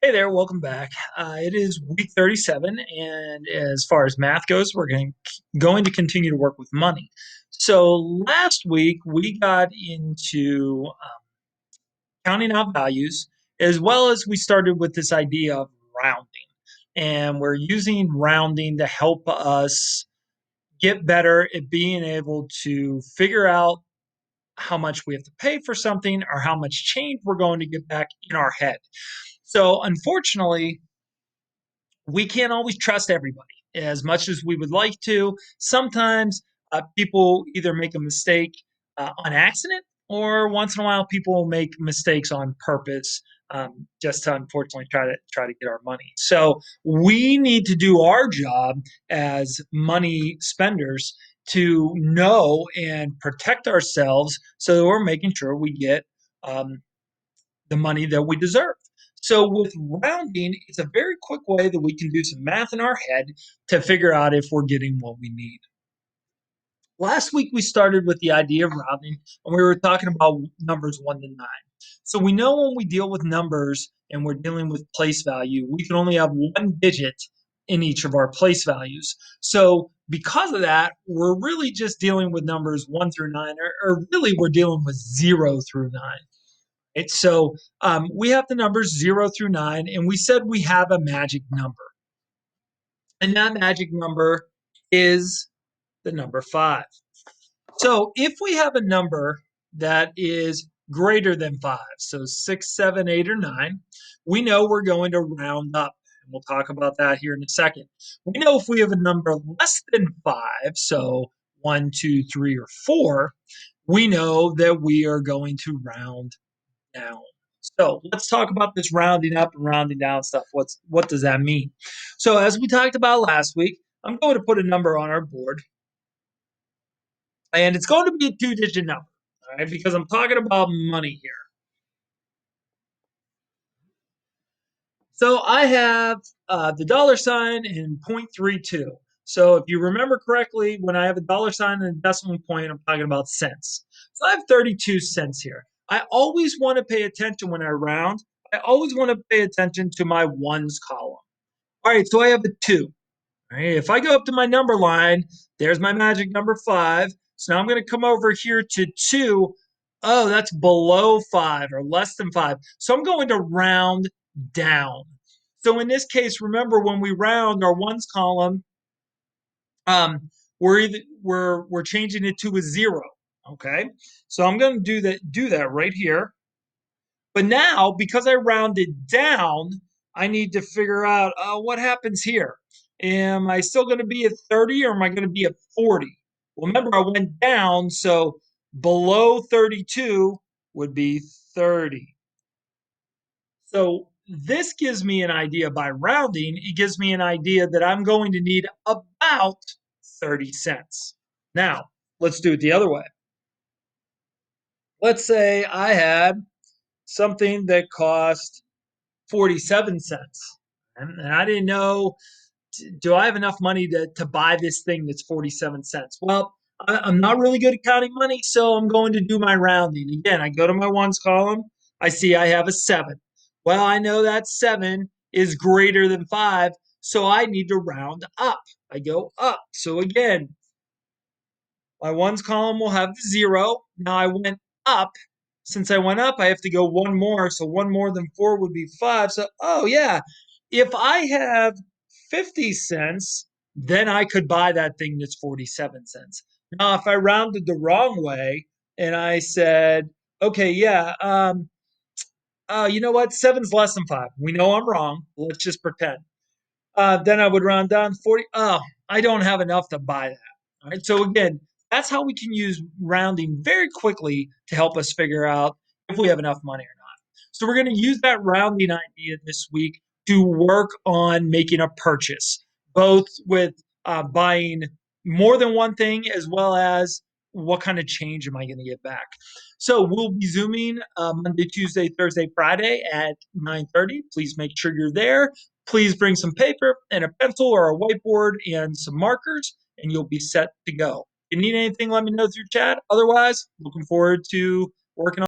Hey there, welcome back. It is week 37, and as far as math goes, we're going to continue to work with money. So last week we got into counting out values, as well as we started with this idea of rounding. And we're using rounding to help us get better at being able to figure out how much we have to pay for something or how much change we're going to get back in our head. So, unfortunately, we can't always trust everybody as much as we would like to. Sometimes people either make a mistake on accident, or once in a while, people make mistakes on purpose, just to unfortunately try to get our money. So we need to do our job as money spenders to know and protect ourselves, so that we're making sure we get um, the money that we deserve. So with rounding, it's a very quick way that we can do some math in our head to figure out if we're getting what we need. Last week we started with the idea of rounding, and we were talking about numbers 1 to 9. So we know when we deal with numbers and we're dealing with place value, we can only have one digit in each of our place values. So because of that, we're really just dealing with numbers 1 through 9, or really we're dealing with 0 through 9. So we have the numbers 0 through 9, and we said we have a magic number. And that magic number is the number 5. So if we have a number that is greater than 5, so 6, 7, 8, or 9, we know we're going to round up. And we'll talk about that here in a second. We know if we have a number less than 5, so 1, 2, 3, or 4, we know that we are going to round down. So let's talk about this rounding up and rounding down stuff. What does that mean? So as we talked about last week, I'm going to put a number on our board, and it's going to be a two-digit number, all right? Because I'm talking about money here. So I have the dollar sign and 0.32. So if you remember correctly, when I have a dollar sign and a decimal point, I'm talking about cents. So I have 32 cents here. I always want to pay attention when I round. I always want to pay attention to my ones column. All right, so I have a 2. All right, if I go up to my number line, there's my magic number 5. So now I'm going to come over here to 2. Oh, that's below 5 or less than 5. So I'm going to round down. So in this case, remember when we round our ones column, um, we're changing it to a 0. Okay, so I'm going to do that right here. But now, because I rounded down, I need to figure out what happens here. Am I still going to be at 30, or am I going to be at 40? Well, remember, I went down, so below 32 would be 30. So this gives me an idea by rounding. It gives me an idea that I'm going to need about 30 cents. Now, let's do it the other way. Let's say I had something that cost 47 cents. And I didn't know, do I have enough money to buy this thing that's 47 cents? Well, I'm not really good at counting money, so I'm going to do my rounding. Again, I go to my ones column. I see I have a 7. Well, I know that 7 is greater than 5, so I need to round up. I go up. So again, my ones column will have the 0. Now I went up. Since I went up, I have to go one more. So one more than 4 would be 5. So, oh, yeah. If I have 50 cents, then I could buy that thing that's 47 cents. Now, if I rounded the wrong way and I said, okay, yeah, you know what? Seven's less than 5. We know I'm wrong. Let's just pretend. Then I would round down 40. Oh, I don't have enough to buy that. All right. So again, that's how we can use rounding very quickly to help us figure out if we have enough money or not. So we're going to use that rounding idea this week to work on making a purchase, both with buying more than one thing, as well as what kind of change am I going to get back. So we'll be zooming Monday, Tuesday, Thursday, Friday at 9:30. Please make sure you're there. Please bring some paper and a pencil or a whiteboard and some markers, and you'll be set to go. If you need anything, let me know through chat. Otherwise, looking forward to working on